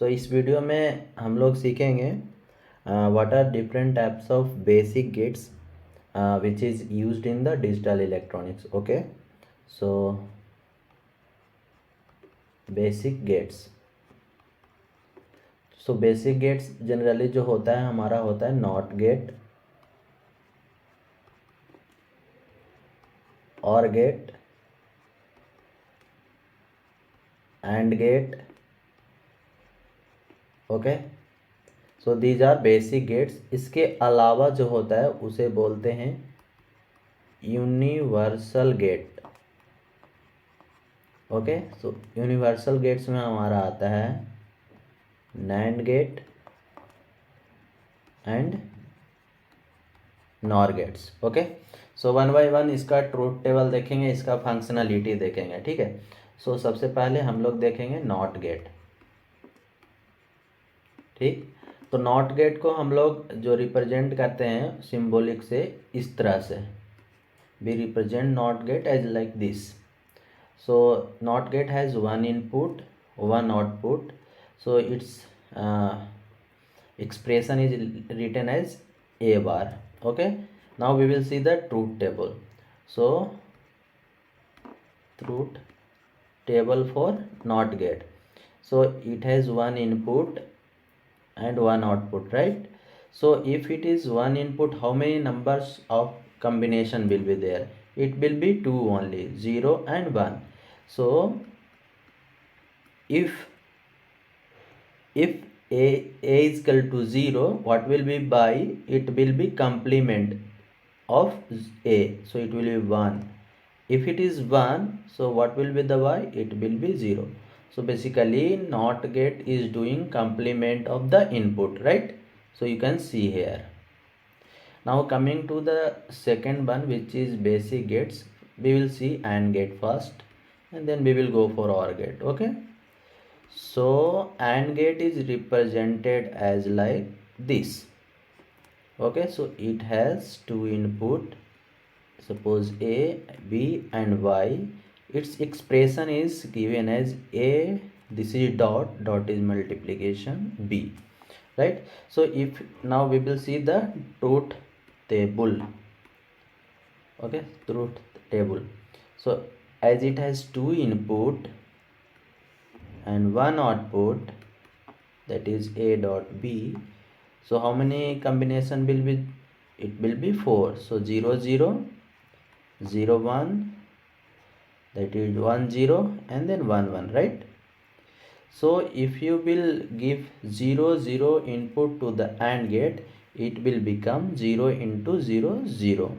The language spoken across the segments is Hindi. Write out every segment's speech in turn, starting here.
सो इस वीडियो में हम लोग सीखेंगे what are different types of basic gates which is used in the digital electronics. Okay, so basic gates. So basic gates generally जो होता है हमारा होता है not gate, or gate, and gate. Okay, so these are basic gates. इसके अलावा जो होता है उसे बोलते हैं universal gate. Okay, so universal gates में हमारा आता है nand gate and nor gates. Okay, so one by one इसका ट्रूथ टेबल देखेंगे, इसका फंक्शनलिटी देखेंगे. ठीक है, सो सबसे पहले हम लोग देखेंगे नॉट गेट. ठीक, तो नॉट गेट को हम लोग जो रिप्रेजेंट करते हैं सिंबॉलिक से इस तरह से, we represent not gate as like this. So NOT gate has one input, one output. So its expression is written as A bar. Okay, now we will see the truth table. So truth table for NOT gate. So it has one input and one output, right? So if it is one input, how many numbers of combination will be there? It will be two only, 0 and 1. So if a is equal to 0, what will be by? It will be complement of a, so it will be 1. If it is 1, so what will be the y? It will be 0. So basically NOT gate is doing complement of the input, right? So you can see here. Now coming to the second one, which is basic gates, we will see AND gate first and then we will go for OR gate. Okay, so AND gate is represented as like this. Okay, so it has two input, suppose A, B and Y. Its expression is given as A, this is dot, dot is multiplication, B, right? So if now we will see the truth table. Okay, truth table. So as it has two input and one output, that is A dot B, so how many combination will be? It will be 4. So 0 0 0 1, that is 1 0 and then 1 1, right? So if you will give 0 0 input to the AND gate, it will become 0 into 0 0.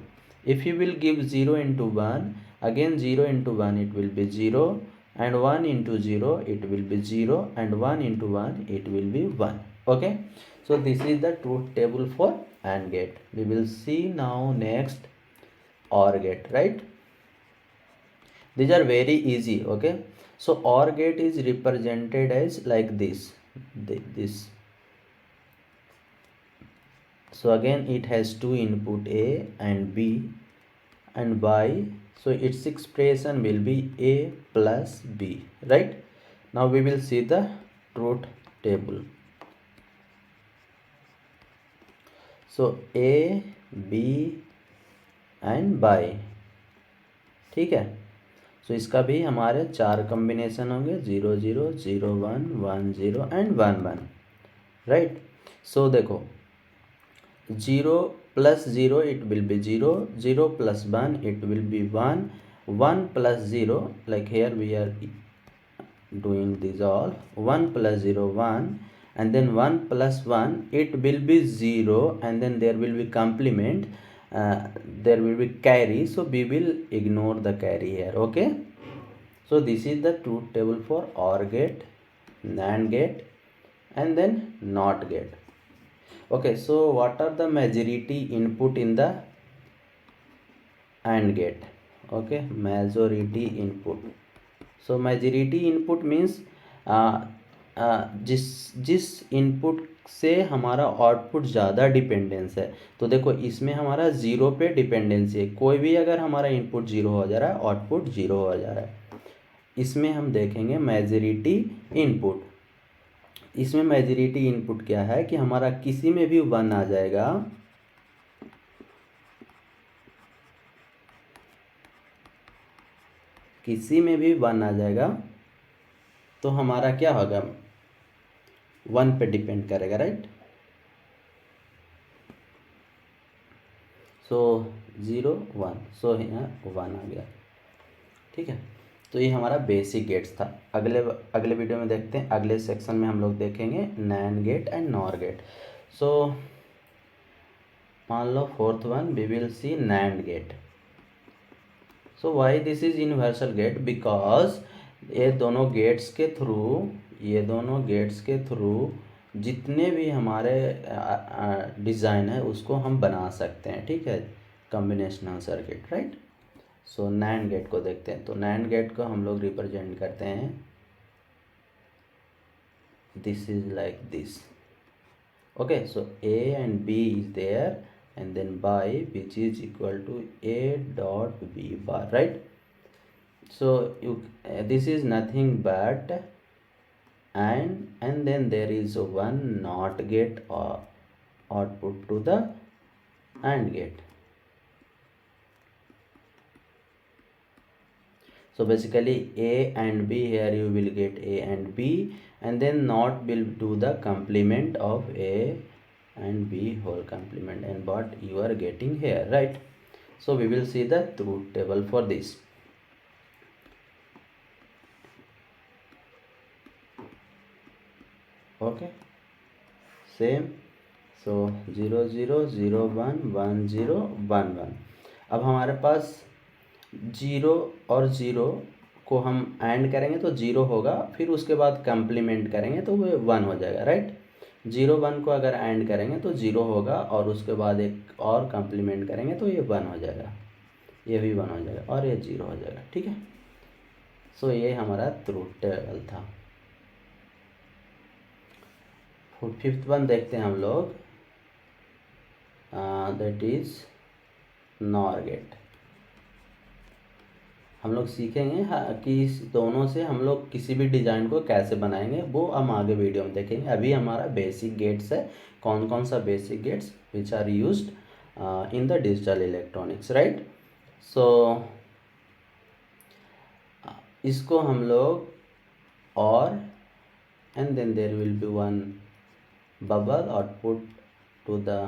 If you will give 0 into 1, again 0 into 1 it will be 0, and 1 into 0 it will be 0, and 1 into 1 it will be 1. Okay, so this is the truth table for AND gate. We will see now next OR gate, right? These are very easy. Okay, so OR gate is represented as like this. So again it has two input A and B and Y, so its expression will be A plus B, right? Now we will see the truth table. So A, B and Y. ठीक है, सो इसका भी हमारे चार कॉम्बिनेशन होंगे, 0 0 0 1 1 0 एंड 1 1, राइट? सो देखो 0 plus 0 it will be 0, 0 plus 1 it will be 1, 1 plus 0, like here we are doing this all, 1 plus 0 1, and then 1 plus 1 it will be 0, and then there will be complement, there will be carry, so we will ignore the carry here. Okay, so this is the truth table for OR gate, NAND gate and then NOT gate. Okay, so what are the majority input in the AND gate? Okay, majority input. So majority input means जिस इनपुट से हमारा आउटपुट ज़्यादा डिपेंडेंस है. तो देखो इसमें हमारा 0 पे डिपेंडेंसी है, कोई भी अगर हमारा इनपुट 0 हो जा रहा है आउटपुट 0 हो जा रहा है. इसमें हम देखेंगे मेजॉरिटी इनपुट. इसमें मेजॉरिटी इनपुट क्या है कि हमारा किसी में भी 1 आ जाएगा, किसी में भी 1 आ जाएगा तो हमारा क्या होगा, 1 पे डिपेंड करेगा, राइट। सो 0 1, सो यहाँ 1 आ गया, ठीक है। तो ये हमारा बेसिक गेट्स था। अगले वीडियो में देखते हैं, अगले सेक्शन में हम लोग देखेंगे NAND gate and NOR gate. So मान लो fourth one we will see NAND gate. So why this is universal gate, because ये दोनों गेट्स के थ्रू जितने भी हमारे डिज़ाइन है उसको हम बना सकते हैं, ठीक है, कॉम्बिनेशनल सर्किट, राइट। सो नैंड गेट को देखते हैं। तो नैंड गेट को हम लोग रिप्रेजेंट करते हैं, this is like this, okay. So A and B is there and then by which is equal to a dot b bar, right. So you this is nothing but and then there is one not gate or output to the AND gate. So basically a and b, here you will get a and b, and then not will do the complement of a and b whole complement, and what you are getting here, right. So we will see the truth table for this. Okay, same. So 0 0 0 1 1 0 1 1। अब हमारे पास 0 और 0 को हम ऐड करेंगे तो 0 होगा, फिर उसके बाद कंप्लीमेंट करेंगे तो वो 1 हो जाएगा, राइट। 0 1 को अगर ऐड करेंगे तो 0 होगा, और उसके बाद एक और कंप्लीमेंट करेंगे तो ये 1 हो जाएगा, ये भी 1 हो जाएगा, और ये 0 हो जाएगा, ठीक है। सो ये हमारा ट्रूथ टेबल था। फिफ्थ वन देखते हैं हम लोग, दैट इज नॉर गेट। हम लोग सीखेंगे कि इस दोनों से हम लोग किसी भी डिज़ाइन को कैसे बनाएंगे, वो हम आगे वीडियो में देखेंगे। अभी हमारा बेसिक गेट्स है, कौन कौन सा basic gates which are used in the digital electronics, right. So इसको हम लोग और and then there will be one bubble output to the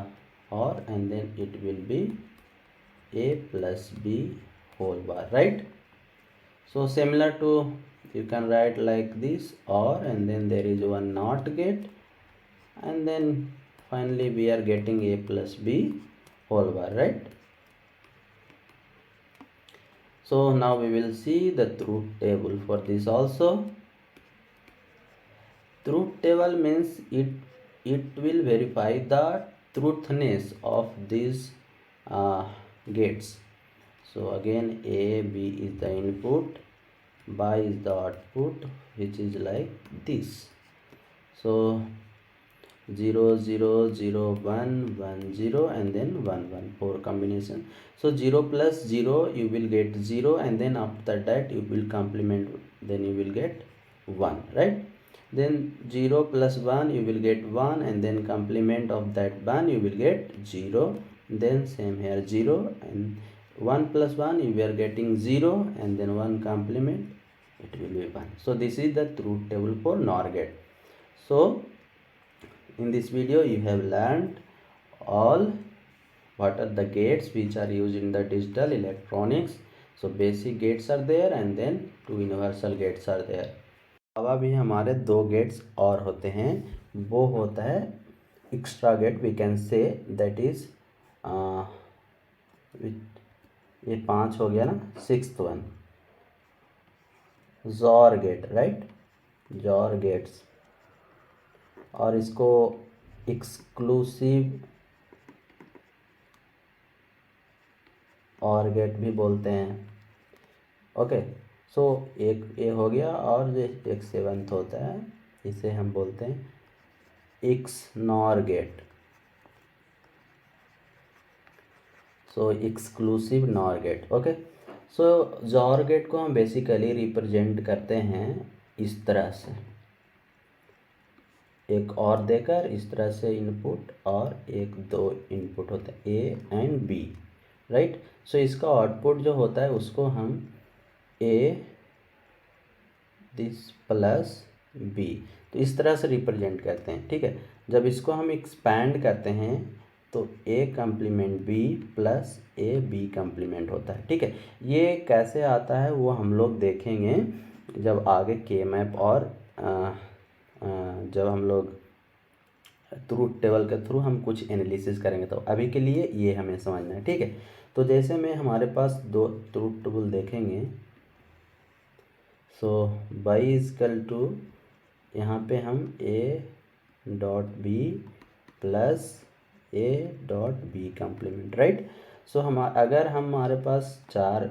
OR, and then it will be a plus b whole bar, right. So similar to, you can write like this, OR, and then there is one NOT gate, and then finally we are getting a plus b whole bar, right. So now we will see the truth table for this also. Truth table means it will verify the truthness of these gates. So again a b is the input, y is the output, which is like this. So 0 0 0 1 1 0 and then 1 1, 4 combination. So 0 plus 0 you will get 0, and then after that you will complement, then you will get 1, right. Then 0 plus 1 you will get 1, and then complement of that 1 you will get 0, then same here 0, and 1 plus 1 you are getting 0, and then 1 complement it will be 1. So this is the truth table for NOR gate. So in this video you have learned all what are the gates which are used in the digital electronics. So basic gates are there, and then 2 universal gates are there. अलावा भी हमारे 2 गेट्स और होते हैं, वो होता है extra gate, we can say that is ये 5 हो गया ना, 6th one XOR gate, right, XOR gates, और इसको एक्सक्लूसिव और गेट भी बोलते हैं, ओके। सो एक ये हो गया, और एक 7th होता है, इसे हम बोलते हैं एक्स नॉर गेट, सो एक्सक्लूसिव नॉर गेट, ओके। सो जॉर गेट को हम बेसिकली रिप्रेजेंट करते हैं इस तरह से, एक और देकर इस तरह से इनपुट, और एक दो इनपुट होता है ए एंड बी, राइट। सो इसका आउटपुट जो होता है उसको हम ए दिस प्लस बी, तो इस तरह से रिप्रेजेंट करते हैं, ठीक है। जब इसको हम एक्सपैंड करते हैं तो A complement B plus A B complement होता है, ठीक है। ये कैसे आता है वो हम लोग देखेंगे जब आगे के मैप और जब हम लोग ट्रूथ टेबल के थ्रू हम कुछ एनालिसिस करेंगे, तो अभी के लिए ये हमें समझना है, ठीक है। तो जैसे में हमारे पास दो ट्रूथ टेबल देखेंगे, सो बाई इजकल टू यहाँ पे हम A dot B plus A dot B complement, right. So अगर हमारे पास 4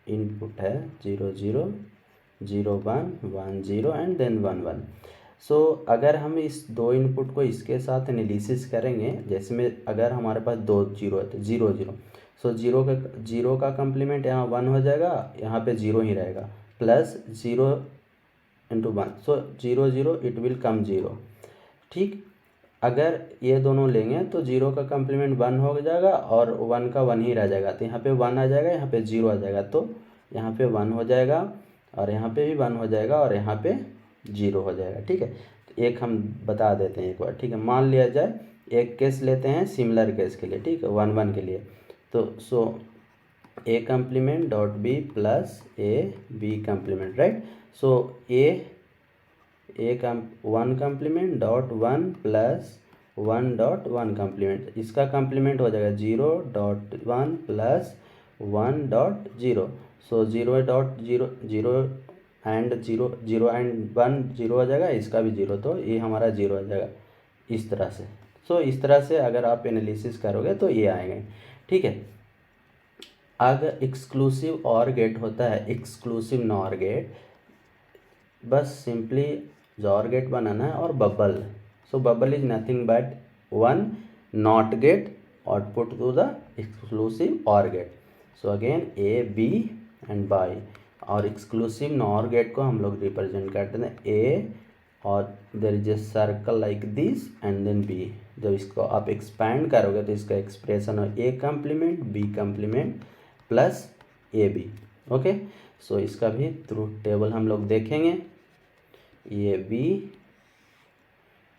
इनपुट है 0 0 0 1 1 0 एंड देन 1 1। सो अगर हम इस दो इनपुट को इसके साथ एनालिसिस करेंगे, जैसे में अगर हमारे पास दो जीरो है तो 0 0, सो जीरो का कम्प्लीमेंट यहाँ 1 हो जाएगा, यहाँ पे 0 ही रहेगा, plus 0 into 1, so 0 0 it will come 0, ठीक। अगर ये दोनों लेंगे तो 0 का कम्प्लीमेंट 1 हो जाएगा और 1 का 1 ही रह जाएगा, तो यहाँ पे 1 आ जाएगा, यहाँ पे 0 आ जाएगा, तो यहाँ पे 1 हो जाएगा और यहाँ पे भी 1 हो जाएगा और यहाँ पे 0 हो जाएगा, ठीक है। तो एक हम बता देते हैं एक बार, ठीक है। मान लिया जाए एक केस लेते हैं सिमिलर केस के लिए, ठीक है, 1 1 के लिए, तो so A complement dot B plus A B complement, right. So one complement dot 1 plus 1 dot 1 complement, इसका कम्प्लीमेंट हो जाएगा 0 dot 1 plus 1 dot 0, so 0 dot 0 0 and 0 0 and 1 0 हो जाएगा, इसका भी 0, तो ये हमारा 0 हो जाएगा इस तरह से। सो इस तरह से अगर आप एनालिसिस करोगे तो ये आएंगे, ठीक है। अगर एक्सक्लूसिव और गेट होता है, एक्सक्लूसिव नॉर गेट, बस सिंपली जॉर गेट बनाना है और bubble. So bubble is nothing but one NOT gate output to the exclusive OR gate. So again A B and by, और एक्सक्लूसिव नॉर गेट को हम लोग रिप्रेजेंट करते हैं ए और there is a circle like this and then B. जब इसको आप एक्सपैंड करोगे तो इसका एक्सप्रेशन हो A complement B complement plus A B, okay. So इसका भी ट्रूथ टेबल हम लोग देखेंगे, A B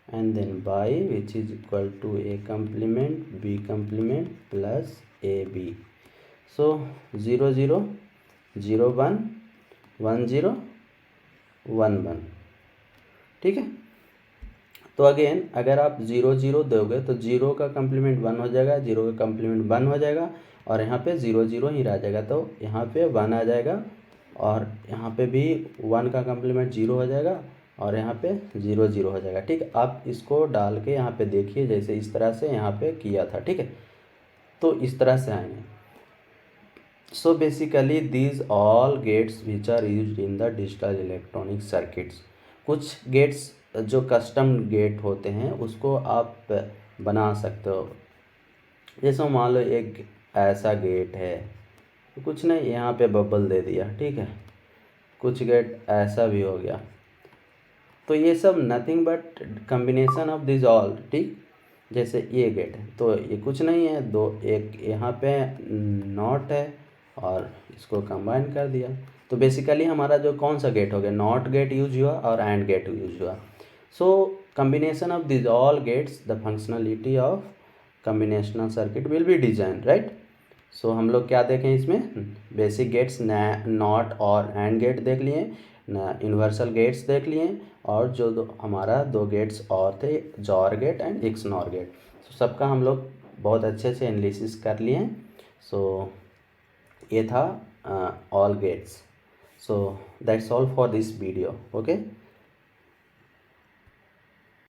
and then by which is equal to A complement B complement plus A B. So 0 0 0 1 1 0 1 1, ठीक है। तो अगेन अगर आप 0 0 दोगे तो 0 का कम्प्लीमेंट 1 हो जाएगा, 0 का कम्प्लीमेंट 1 हो जाएगा और यहाँ पे 0 0 ही रह जाएगा, तो यहाँ पे 1 आ जाएगा और यहाँ पे भी 1 का कम्प्लीमेंट 0 हो जाएगा और यहाँ पे 0 0 हो जाएगा, ठीक है। आप इसको डाल के यहाँ पे देखिए, जैसे इस तरह से यहाँ पे किया था, ठीक है। तो इस तरह से आएंगे। So basically these all gates which are used in the digital electronic circuits, कुछ गेट्स जो कस्टम गेट होते हैं उसको आप बना सकते हो। जैसे मान लो एक ऐसा गेट है, तो कुछ नहीं, यहाँ पे बबल दे दिया, ठीक है। कुछ गेट ऐसा भी हो गया, तो ये सब nothing but combination of this all, ठीक। जैसे ये गेट है तो ये कुछ नहीं है, दो एक यहाँ पे नॉट है और इसको कंबाइन कर दिया, तो बेसिकली हमारा जो कौन सा गेट हो गया, नॉट गेट यूज हुआ और एंड गेट यूज हुआ। So combination of this all gates the functionality of combinational circuit will be design, right. So हम लोग क्या देखें इसमें, basic gates NOT OR AND gate देख लिए, यूनिवर्सल गेट्स देख लिए, और जो हमारा दो गेट्स और थे XOR gate and XNOR gate, so सबका हम लोग बहुत अच्छे से एनालिसिस कर लिए। सो ये था all gates. So that's all for this video, okay.